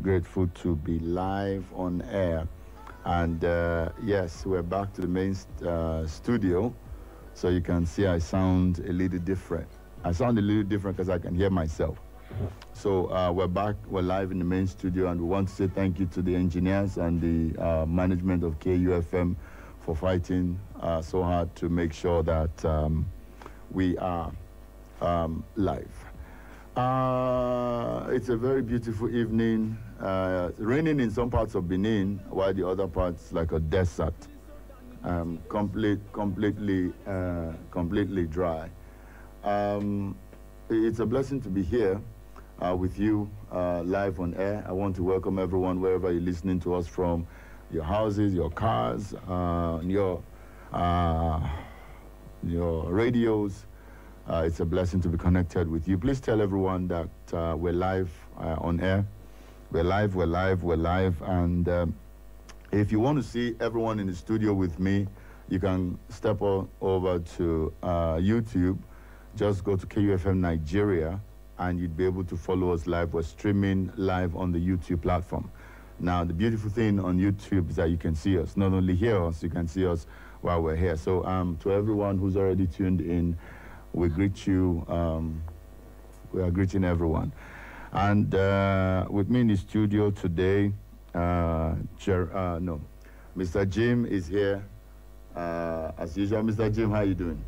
grateful to be live on air. And yes, we're back to the main studio. So you can see I sound a little different. I sound a little different because I can hear myself. So we're back, we're live in the main studio, and we want to say thank you to the engineers and the management of KUFM for fighting so hard to make sure that we are live. It's a very beautiful evening. Raining in some parts of Benin, while the other parts like a desert. Completely dry. It's a blessing to be here with you live on air. I want to welcome everyone wherever you're listening to us from, your houses, your cars, your radios. It's a blessing to be connected with you. Please tell everyone that we're live on air. We're live. And if you want to see everyone in the studio with me, you can step over to YouTube. Just go to KUFM Nigeria, and you'd be able to follow us live. We're streaming live on the YouTube platform. Now, the beautiful thing on YouTube is that you can see us. Not only hear us, you can see us while we're here. So to everyone who's already tuned in, we greet you. We are greeting everyone. And with me in the studio today, Mr. Jim is here. As usual, Mr. Jim, how are you doing?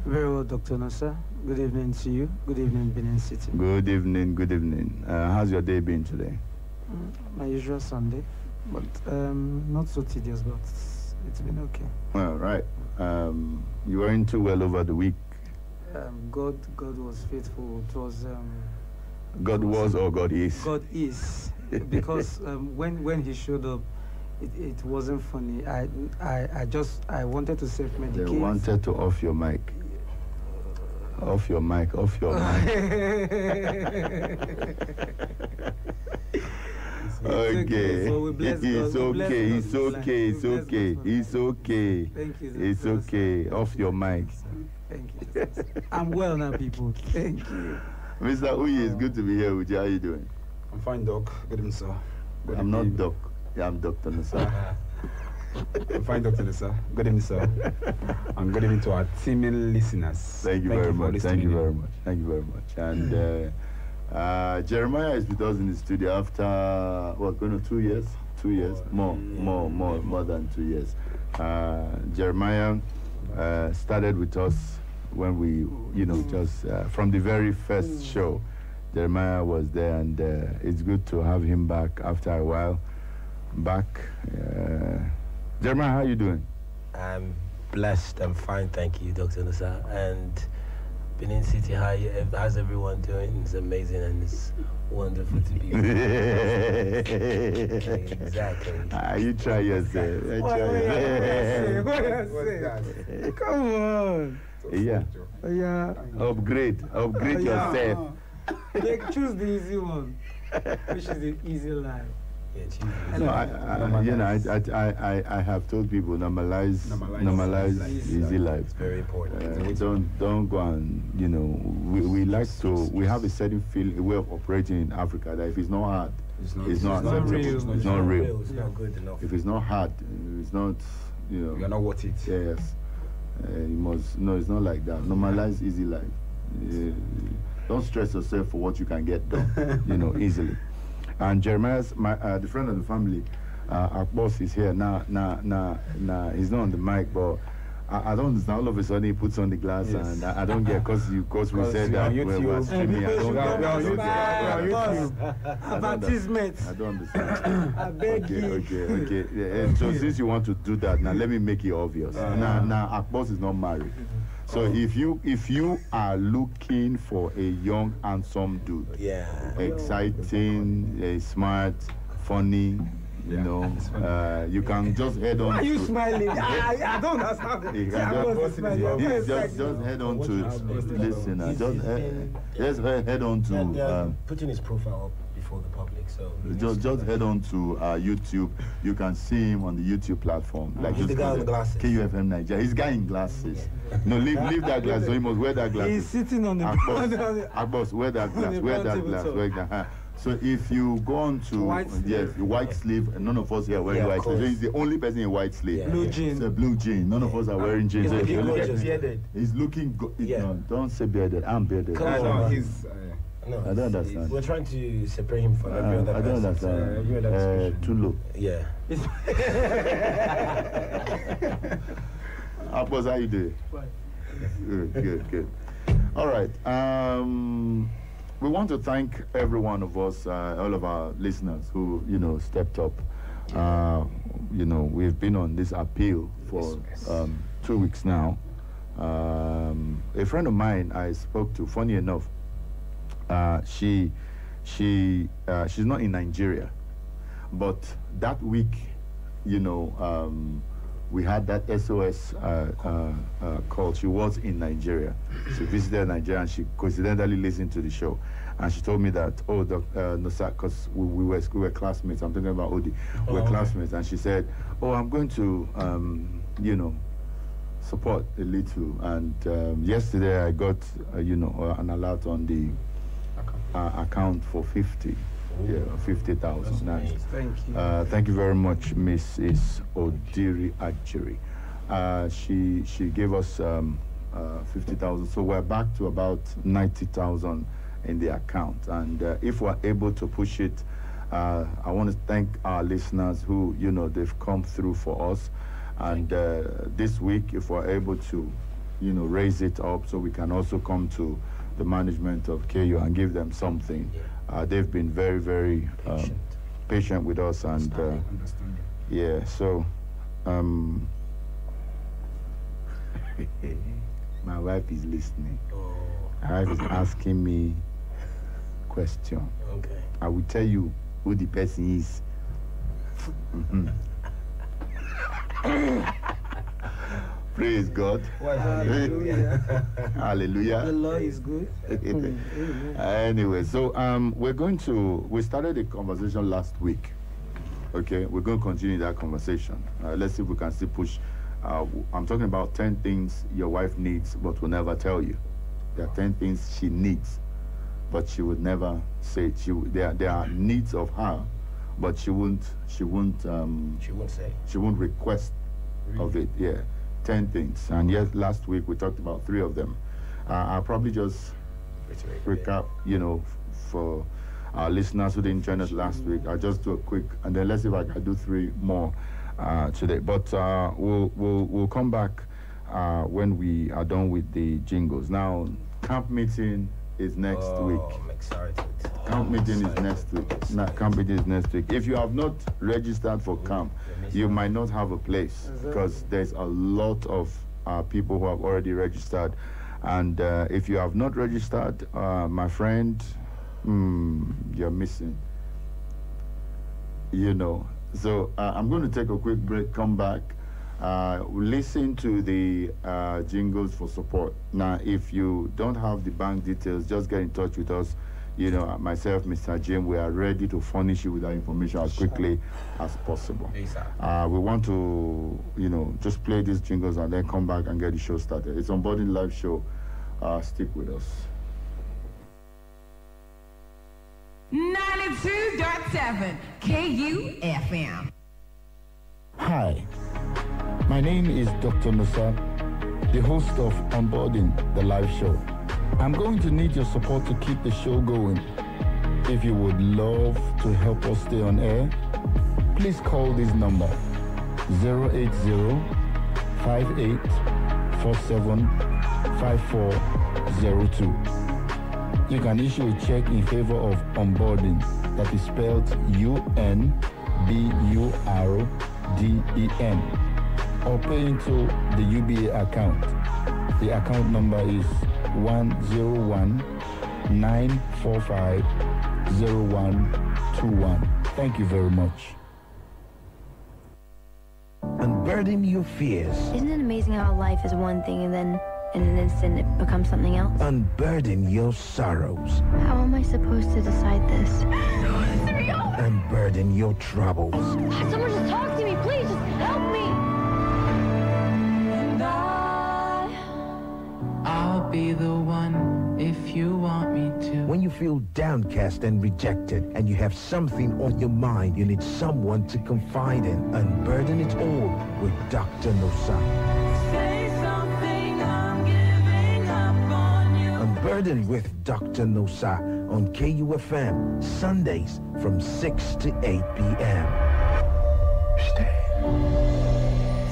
Very well, Dr. Nasser. Good evening to you. Good evening, Benin City. Good evening. How's your day been today? My usual Sunday, but not so tedious, but it's been okay. All right. You weren't too well over the week. God was faithful. It was... God was or God is? God is. Because when he showed up, it wasn't funny. I wanted to self-medicate. They wanted to off your mic. Off your mic. Okay. So It's okay. Thank you. It's okay. Off your mic. Thank you. I'm well now, people. Thank you. Mr. Uyi, it's good to be here with you. How are you doing? I'm fine, Doc. Good evening, sir. I'm not Doc. Yeah, I'm Dr. Nasa. I'm fine, Dr. Nasa. Good evening, sir. And good evening to our teaming listeners. Thank you very much. And Jeremiah is with us in the studio after, going to 2 years? 2 years? More than 2 years. Jeremiah started with us when we, just from the very first show. Jeremiah was there, and it's good to have him back after a while. Jeremiah, how are you doing? I'm blessed. I'm fine, thank you, Dr. Nasa. And Benin City, how's everyone doing? It's amazing and it's wonderful to be here. Exactly. You try yourself. Come on. Yeah. Upgrade yourself. Choose the easy one. Which is the easy life. No, I have told people normalize easy life. It's very important. Don't go and we like to. We have a certain way of operating in Africa that if it's not hard, it's not acceptable. It's not real. It's not good enough. If it's not hard, it's not. You're not worth it. Yes. You must. No, it's not like that. Normalize easy life. Don't stress yourself for what you can get done. Easily. And Jeremiah's the friend of the family, our boss is here now. He's not on the mic, but I don't understand. All of a sudden he puts on the glass, and I don't get because we said that we're streaming. Advertisement. I don't understand. I beg you. Okay. So since you want to do that, now let me make it obvious. Now our boss is not married. So if you are looking for a young, handsome dude, exciting, smart, funny, you can just head on. Why are you smiling? I don't understand. Just head on to listen. Just head on to putting his profile up before the public. So just head on to YouTube. You can see him on the YouTube platform. Like he's the guy with glasses. KUFM Nigeria. He's guy in glasses. No, leave that glass. So he must wear that glass. He's sitting on the Abbas, wear that glass. So if you go on to White sleeve. white sleeve, and none of us here are wearing Yeah, white of sleeve. course. He's the only person in white sleeve. Yeah. Blue jean. It's a blue jean. None of us are wearing jeans. He's So if looking you look at gorgeous. him, Bearded. he's looking good. Yeah. No, don't say bearded. I'm bearded. Come I on. know he's. No, I don't understand. We're trying to separate him from every other I don't person. every other understand. description. Too low. Yeah. Apples, how you doing? Good. All right. We want to thank every one of us, all of our listeners who, stepped up. We've been on this appeal for 2 weeks now. A friend of mine I spoke to, funny enough, she's not in Nigeria, but that week, we had that SOS call. She was in Nigeria. She visited Nigeria and she coincidentally listened to the show. And she told me that, Nosa, because we were classmates. I'm talking about Odi. We were classmates. And she said, I'm going to, support a little. And yesterday I got, an alert on the account for 50. Yeah, 50,000. Nice. Thank you. Thank you very much, Mrs. Odiri Ajiri. She gave us 50,000, so we're back to about 90,000 in the account. And if we're able to push it, I want to thank our listeners who, they've come through for us. And this week, if we're able to, raise it up so we can also come to the management of KU and give them something. They've been very, very patient with us, and yeah. So, my wife is listening. My wife is asking me question. Okay. I will tell you who the person is. Praise God. Hallelujah. Hallelujah. The Lord is good. Anyway, so we started a conversation last week. Okay, we're going to continue that conversation. Let's see if we can still push. I'm talking about 10 things your wife needs but will never tell you. There are 10 things she needs, but she would never say. There are needs of her, but she won't say. She won't request of it. Yeah. 10 things. And yes, last week we talked about 3 of them. I'll probably just recap, for our listeners who didn't join us last week. I'll just do a quick, and then let's see if I can do 3 more today. But we'll come back when we are done with the jingles. Now, camp meeting is next week. I'm excited. Camp meeting is next week. Camp meeting is next week. If you have not registered for camp, you might not have a place because there's a lot of people who have already registered. And if you have not registered, my friend, you're missing. So I'm going to take a quick break, come back, listen to the jingles for support. Now, if you don't have the bank details, just get in touch with us. Myself, Mr. Jim, we are ready to furnish you with that information as quickly as possible. We want to, just play these jingles and then come back and get the show started. It's Onboarding Live Show. Stick with us. 92.7 KUFM. Hi, my name is Dr. Musa, the host of Onboarding, the live show. I'm going to need your support to keep the show going. If you would love to help us stay on air, please call this number 080-5847-5402. You can issue a check in favor of Onboarding, that is spelled UNBURDEN, or pay into the UBA account. The account number is 101-945-0121. Thank you very much. Unburden your fears. Isn't it amazing how life is one thing and then in an instant it becomes something else? Unburden your sorrows. How am I supposed to decide this? Unburden your troubles. Someone just talk to me, please, just help me! And I'll be the one if you want me to. When you feel downcast and rejected and you have something on your mind, you need someone to confide in. Unburden it all with Dr. Nosa. Say something, I'm giving up on you. Unburden with Dr. Nosa on KUFM, Sundays from 6 to 8 p.m. Stay.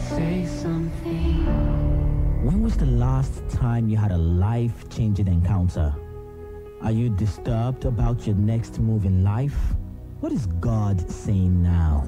Say something. When was the last time you had a life-changing encounter? Are you disturbed about your next move in life? What is God saying now?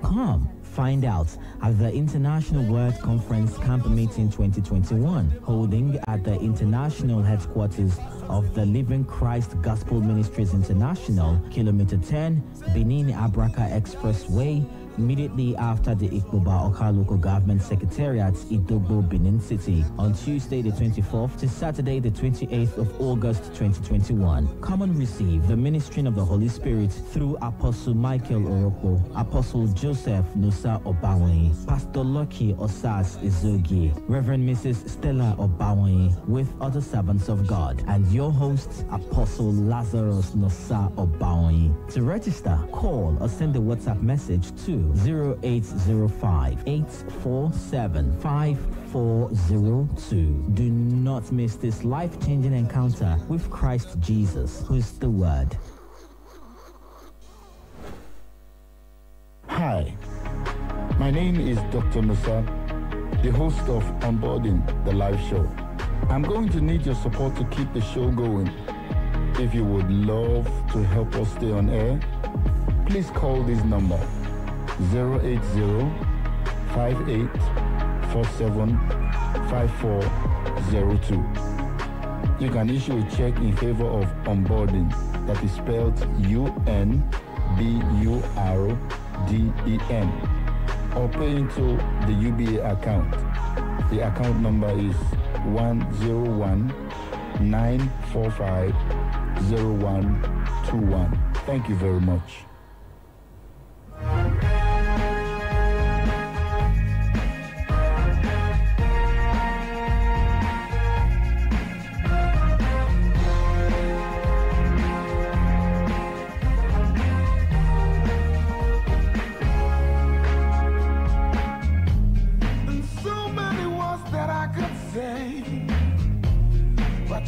Come, find out at the International Word Conference Camp Meeting 2021, holding at the international headquarters of the Living Christ Gospel Ministries International, Kilometer 10, Benin Abraka Expressway, immediately after the Ikpoba Oka Local Government Secretariat, Idogbo, Benin City, on Tuesday the 24th to Saturday the 28th of August 2021. Come and receive the ministering of the Holy Spirit through Apostle Michael Oroko, Apostle Joseph Nusa Obawe, Pastor Lucky Osas Izogi, Reverend Mrs. Stella Obawe, with other servants of God, and your host, Apostle Lazarus Nusa Obawe. To register, call or send a WhatsApp message to 0805-847-5402. Do not miss this life-changing encounter with Christ Jesus, who's the Word. Hi, my name is Dr. Musa, the host of Onboarding, the live show. I'm going to need your support to keep the show going. If you would love to help us stay on air, please call this number 080-5847-5402. You can issue a check in favor of Onboarding, that is spelled UNBURDEN, or pay into the UBA account. The account number is 101-945-0121. Thank you very much.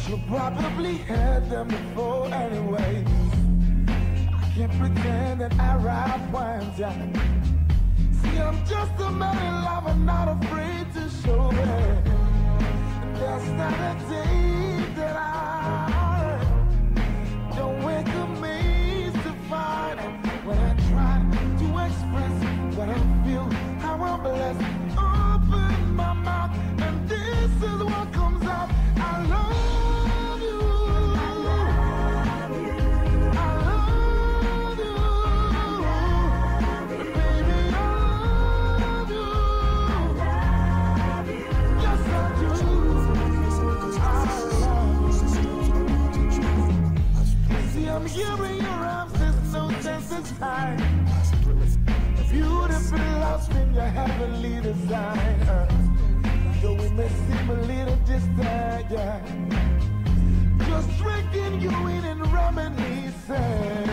You probably heard them before anyway. I can't pretend that I ride wines, yeah. See, I'm just a man in love, I'm not afraid to show it. There's not a day that I don't wake amazed to find when I try to express what I feel, how I'm blessed. Open my mouth and this is what comes out. I love I'm hearing your arms, there's no sense in time. Beautiful lost in your heavenly design. Though we may seem a little distant, yeah. Just drinking you in and reminiscing.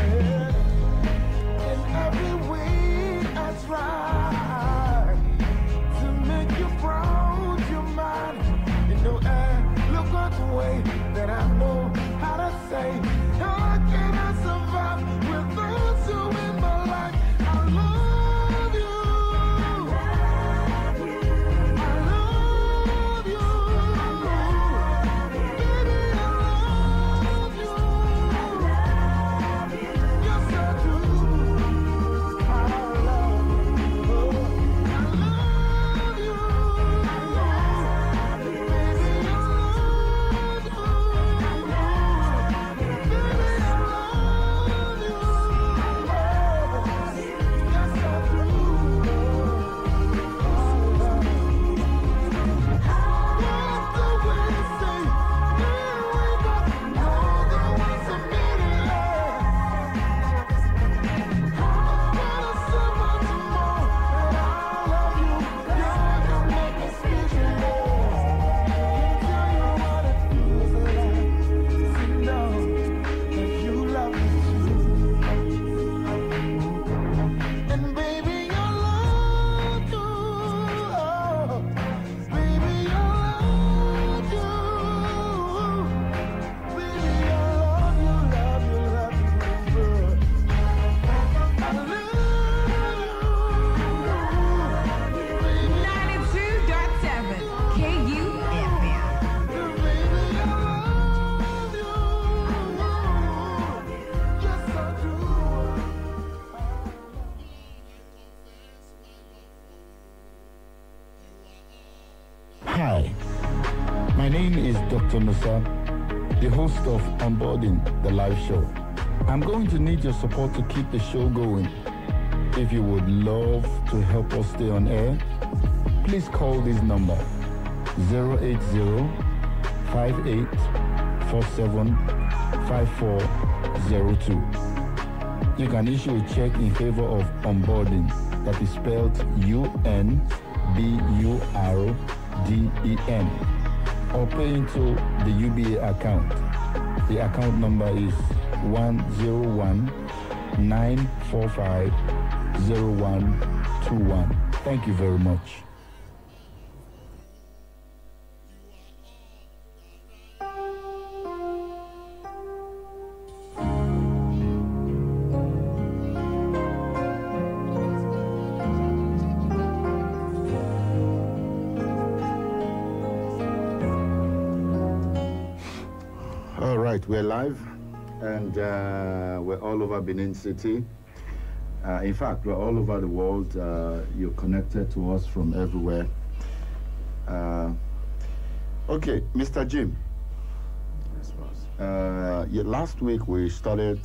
In every way I try to make you proud, your mind. You know, look at the way that I know how to say. How can I survive with those who in my life? I love you. I love you. Baby, I love you. Dr. Musa, the host of Onboarding, the live show. I'm going to need your support to keep the show going. If you would love to help us stay on air, please call this number 080-5847-5402. You can issue a check in favor of Onboarding, that is spelled UNBURDEN, or pay into the UBA account. The account number is 101-945-0121. Thank you very much. All right, we're live, and we're all over Benin City. In fact, we're all over the world. You're connected to us from everywhere. Okay, Mr. Jim. Yes, boss. Last week we started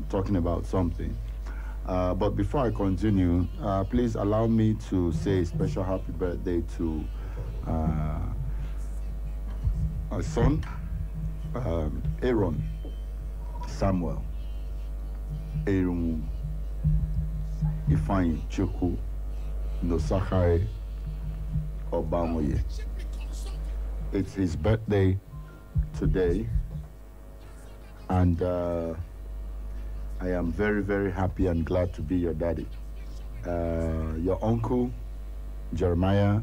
talking about something. But before I continue, please allow me to say a special happy birthday to our son, Aaron Samuel Aaron Ifeanyi Chukwu Nosakare Obamoye. It's his birthday today, and I am very, very happy and glad to be your daddy. Your uncle, Jeremiah,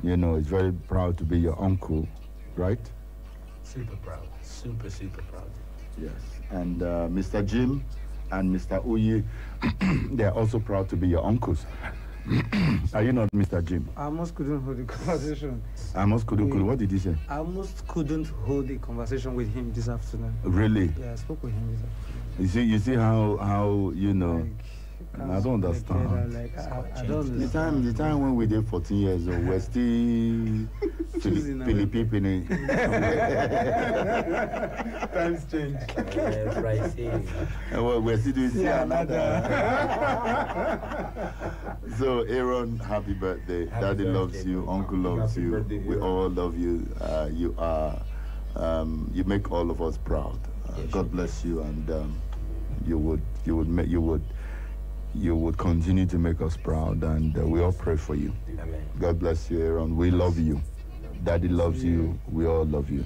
is very proud to be your uncle, right? Super proud. Super, super proud. Yes. And Mr. Jim and Mr. Uyi, they're also proud to be your uncles. Are you not Mr. Jim? I almost couldn't hold the conversation. What did he say? I almost couldn't hold the conversation with him this afternoon. Really? Yeah, I spoke with him this afternoon. You see how I don't understand. I don't understand. The time when we did 14 years old, we're still Philippine. Times change. We're still doing So, Aaron, happy birthday. Daddy loves you. Uncle loves you. Birthday, we all love you. You make all of us proud. God bless you, and you would continue to make us proud, and we all pray for you. Amen. God bless you, Aaron. We love you. Daddy loves you. We all love you.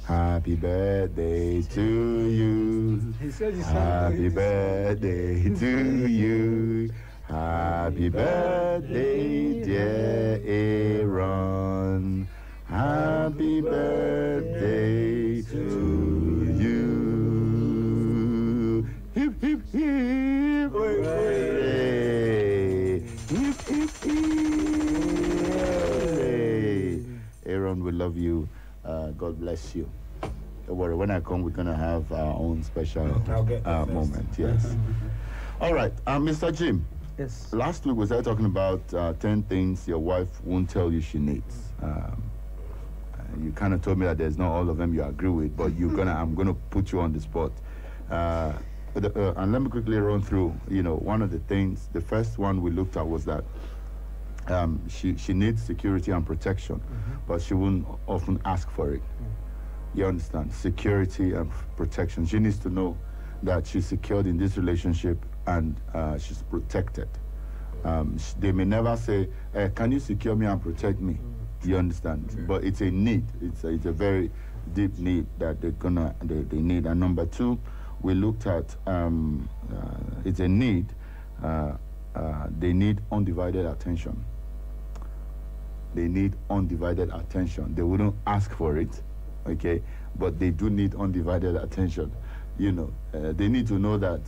Happy birthday to you. He said you Happy birthday to you. Happy birthday, dear Aaron. Happy birthday to you. Hip, hip, hip. Hooray. Hip, hip, hip. Aaron, we love you. God bless you. Don't worry, when I come, we're going to have our own special moment. Yes. All right, Mr. Jim. Yes. Last week, we started talking about 10 things your wife won't tell you she needs. You kind of told me that there's not all of them you agree with, but I'm gonna put you on the spot. And let me quickly run through. One of the things, the first one we looked at was that she needs security and protection, but she won't often ask for it. You understand? Security and protection. She needs to know that she's secured in this relationship and she's protected. They may never say, can you secure me and protect me? You understand? Okay. But it's a need. It's a very deep need that they need. And number two, we looked at it's a need. They need undivided attention. They need undivided attention. They wouldn't ask for it, okay? But they do need undivided attention. They need to know that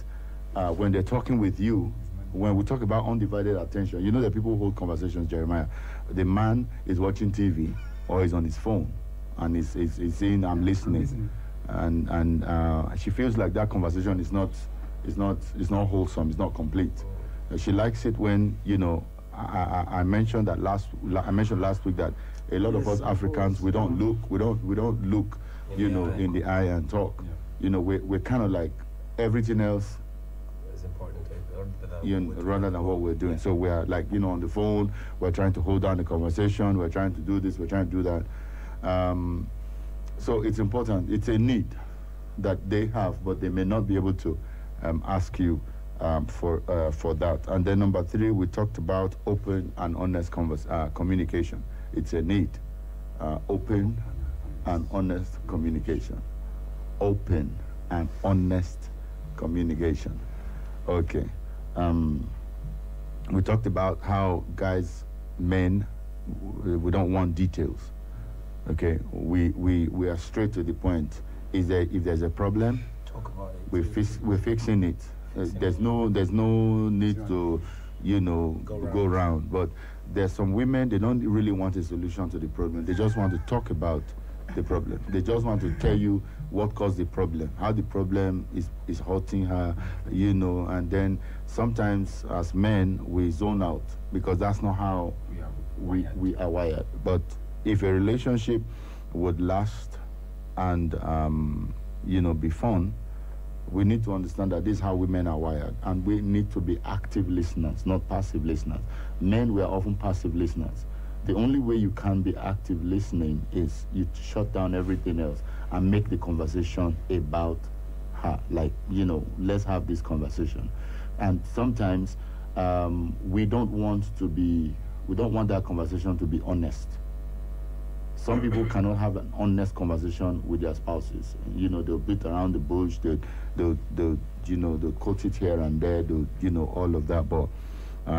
when they're talking with you, when we talk about undivided attention, that people hold conversations, Jeremiah. The man is watching TV or is on his phone and he's saying, I'm listening. And she feels like that conversation is not wholesome, it's not complete. She likes it when, I mentioned that I mentioned last week that a lot of us Africans, we don't look, you know, in the eye and talk. Yeah. You know, we're kind of like everything else, It's important rather than what we're doing. So we're like, you know, on the phone, we're trying to hold down the conversation, we're trying to do this, we're trying to do that. So it's important. It's a need that they have, but they may not be able to ask you for that. And then number 3, we talked about open and honest communication. It's a need. Open and honest communication. Open and honest communication. Okay. We talked about how men, we don't want details. Okay. We are straight to the point. If there's a problem, talk about it. We're fixing it. There's no need to, you know, go around. But there's some women, they don't really want a solution to the problem. They just want to talk about the problem. They just want to tell you what caused the problem, how the problem is hurting her, you know. And then sometimes as men, we zone out because that's not how we are wired. But if a relationship would last and, you know, be fun, we need to understand that this is how women are wired, and we need to be active listeners, not passive listeners. Men, we are often passive listeners. The only way you can be active listening is you shut down everything else and make the conversation about her. Like, you know, let's have this conversation. And sometimes we don't want that conversation to be honest. Some people cannot have an honest conversation with their spouses. You know, they'll beat around the bush, they'll quote it here and there, you know, all of that. But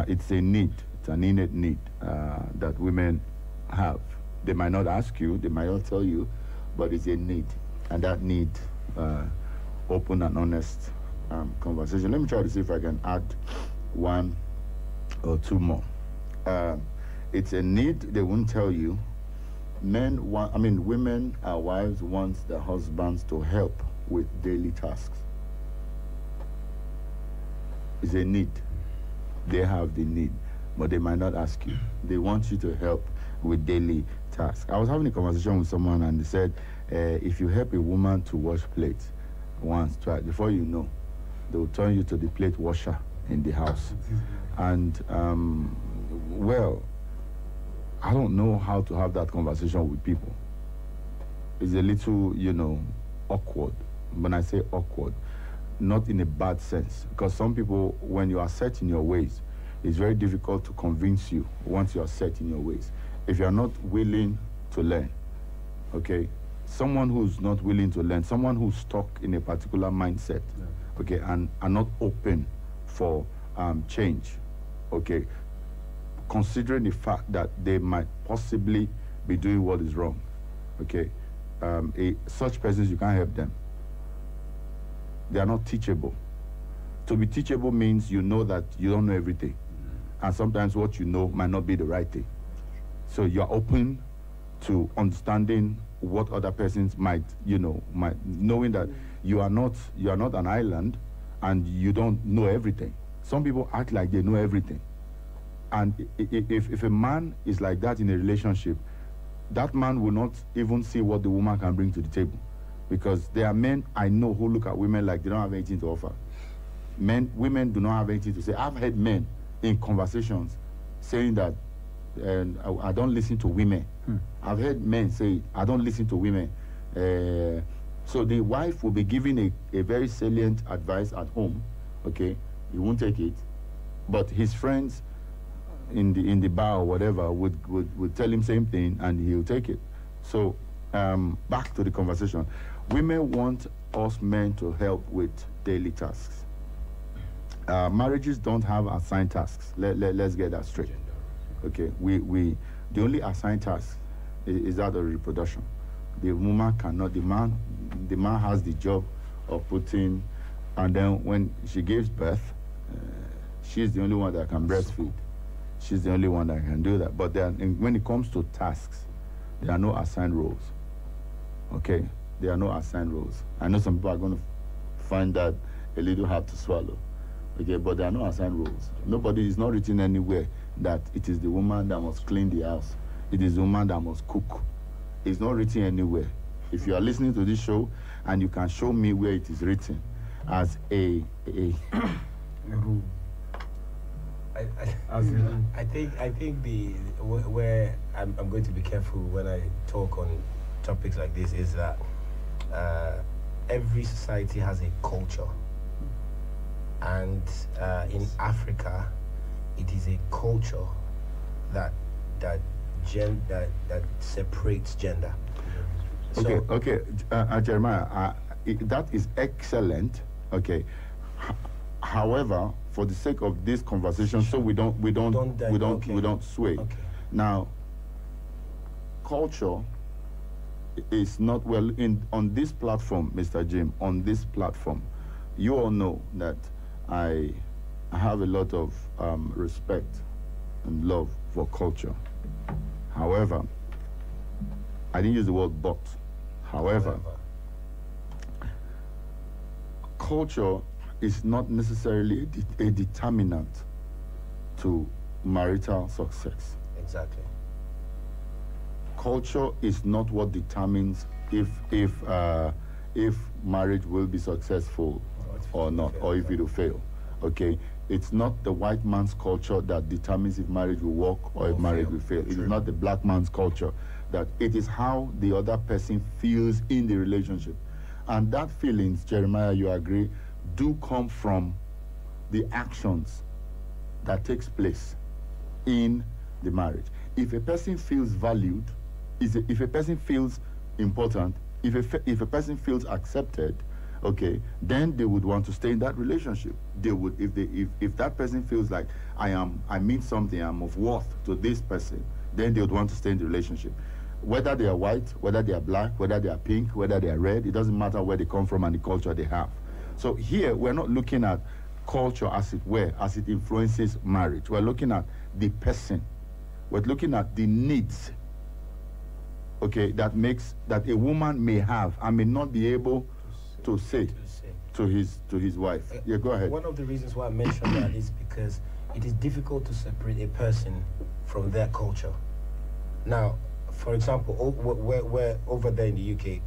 it's a need, it's an innate need that women have. They might not ask you, they might not tell you, but it's a need. And that need, open and honest conversation. Let me try to see if I can add 1 or 2 more. It's a need, they won't tell you. Women, our wives, want their husbands to help with daily tasks. It's a need. They have the need, but they might not ask you. They want you to help with daily tasks. I was having a conversation with someone, and they said, if you help a woman to wash plates once, twice, before you know, they'll turn you to the plate washer in the house. And, well, I don't know how to have that conversation with people. It's a little, you know, awkward. When I say awkward, not in a bad sense. Because some people, when you are set in your ways, it's very difficult to convince you once you are set in your ways. If you are not willing to learn, okay? Someone who's not willing to learn, someone who's stuck in a particular mindset, okay, and are not open for change, okay? Considering the fact that they might possibly be doing what is wrong, okay? Such persons, you can't help them. They are not teachable. To be teachable means you know that you don't know everything. And sometimes what you know might not be the right thing. So you're open to understanding what other persons might knowing that you are not an island and you don't know everything. Some people act like they know everything. And if a man is like that in a relationship, that man will not even see what the woman can bring to the table. Because there are men I know who look at women like they don't have anything to offer. Women do not have anything to say. I've heard men in conversations saying that I don't listen to women. I've heard men say, I don't listen to women. So the wife will be giving a very salient advice at home, okay? He won't take it. But his friends in the bar or whatever would tell him same thing, and he'll take it. So back to the conversation. Women want us men to help with daily tasks. Marriages don't have assigned tasks. Let's get that straight. Okay, the only assigned task is that of reproduction. The woman cannot. The man has the job of putting, and then when she gives birth, she's the only one that can breastfeed. She's the only one that can do that. But when it comes to tasks, there are no assigned roles. Okay, there are no assigned roles. I know some people are going to find that a little hard to swallow, Okay, but there are no assigned roles. Nobody is not written anywhere that it is the woman that must clean the house. It is the woman that must cook. It's not written anywhere. If you are listening to this show and you can show me where it is written as a rule. I think where I'm going to be careful when I talk on topics like this is that every society has a culture, and in Africa, it is a culture that separates gender. Okay, Jeremiah, that is excellent. Okay, however, for the sake of this conversation, so we don't sway. Okay. Now, culture is not well on this platform, Mr. Jim. On this platform, you all know that I have a lot of respect and love for culture. However, I didn't use the word but. However, culture is not necessarily a determinant to marital success. Exactly. Culture is not what determines if marriage will be successful or not, or if it will fail. Okay, it's not the white man's culture that determines if marriage will work or if marriage will fail. It is not the black man's culture. That it is how the other person feels in the relationship, and that feelings, Jeremiah, you agree, do come from the actions that takes place in the marriage. If a person feels valued, if a person feels important, if a person feels accepted, okay, then they would want to stay in that relationship. They would, if that person feels like I mean something, I'm of worth to this person, then they would want to stay in the relationship. Whether they are white, whether they are black, whether they are pink, whether they are red, it doesn't matter where they come from and the culture they have. So here, we're not looking at culture as it were, as it influences marriage. We're looking at the person. We're looking at the needs, okay, that a woman may have and may not be able to say to his wife. Yeah, go ahead. One of the reasons why I mentioned that is because it is difficult to separate a person from their culture. Now, for example, we're over there in the UK,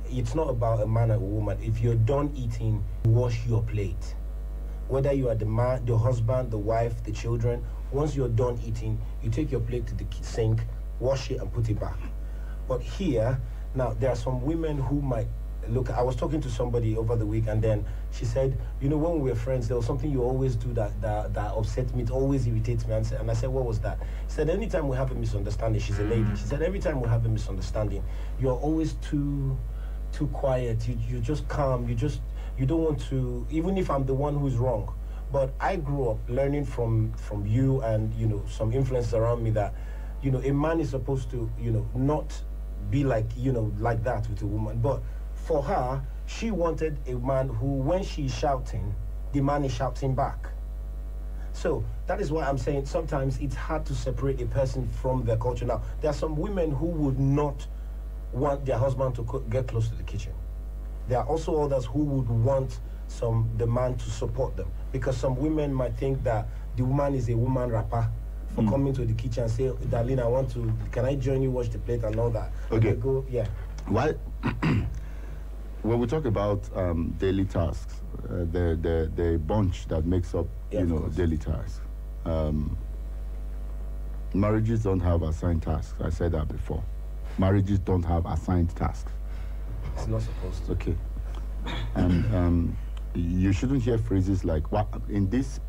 it's not about a man or a woman. If you're done eating, wash your plate. Whether you are the man, the husband, the wife, the children, once you're done eating, you take your plate to the sink, wash it and put it back. But here, now there are some women who might look, I was talking to somebody over the week and then she said, you know, when we were friends, there was something you always do that upsets me, it always irritates me. And I said, what was that? She said, anytime we have a misunderstanding, she's a lady, she said, every time we have a misunderstanding, you're always too quiet, you're just calm, you don't want to, even if I'm the one who's wrong. But I grew up learning from you and, you know, some influences around me that, you know, a man is supposed to, you know, not be like, you know, like that with a woman. But for her, she wanted a man who, when she's shouting, the man is shouting back. So that is why I'm saying sometimes it's hard to separate a person from their culture. Now, there are some women who would not want their husband to get close to the kitchen. There are also others who would want the man to support them, because some women might think that the woman is a woman rapper for coming to the kitchen and say, darling, can I join you wash the plate and all that? Okay. And they go, yeah. Why? When we talk about daily tasks, the bunch that makes up, daily tasks. Marriages don't have assigned tasks. I said that before. Marriages don't have assigned tasks. It's not supposed to. Okay. And you shouldn't hear phrases like, what in this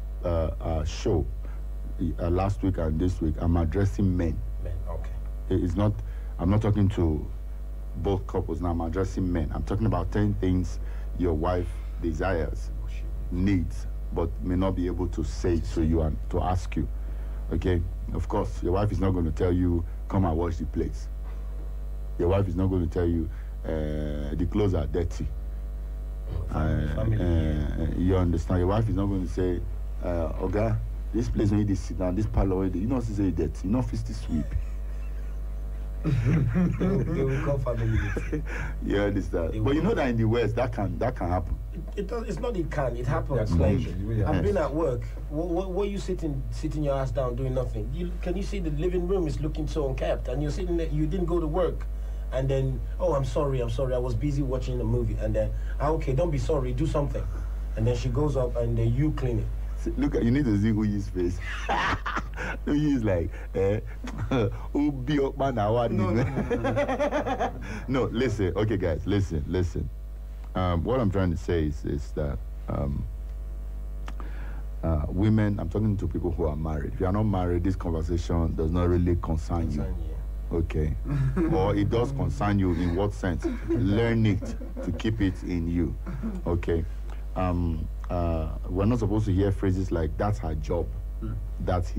show, last week and this week, I'm addressing men. Men, okay. It's not, I'm not talking to both couples now, I'm addressing men. I'm talking about 10 things your wife desires, needs, but may not be able to say to you and to ask you. Okay? Of course, your wife is not going to tell you, come and wash the plates. Your wife is not going to tell you, the clothes are dirty. You understand? Your wife is not going to say, Oga, this place where you sit down, this parlor where you know it's dirty, you know it's sweep. They will call family. You understand? But you know that in the West that can happen. It's not it can. It happens. Yeah, Like it really I've been happens. at work. What are you sitting your ass down doing nothing? Can you see the living room is looking so unkept, and you're sitting there. You didn't go to work, and then I'm sorry. I was busy watching a movie, and then okay, don't be sorry. Do something, and then she goes up, and then you clean it. Look, you need to see Uyi's face. Uyi's like, Ubi Okman Award. No, listen. Okay, guys, listen. What I'm trying to say is that women, I'm talking to people who are married. If you are not married, this conversation does not really concern you. Okay. Or it does concern you in what sense? Learn it to keep it in you. Okay. We're not supposed to hear phrases like, that's her job. That's his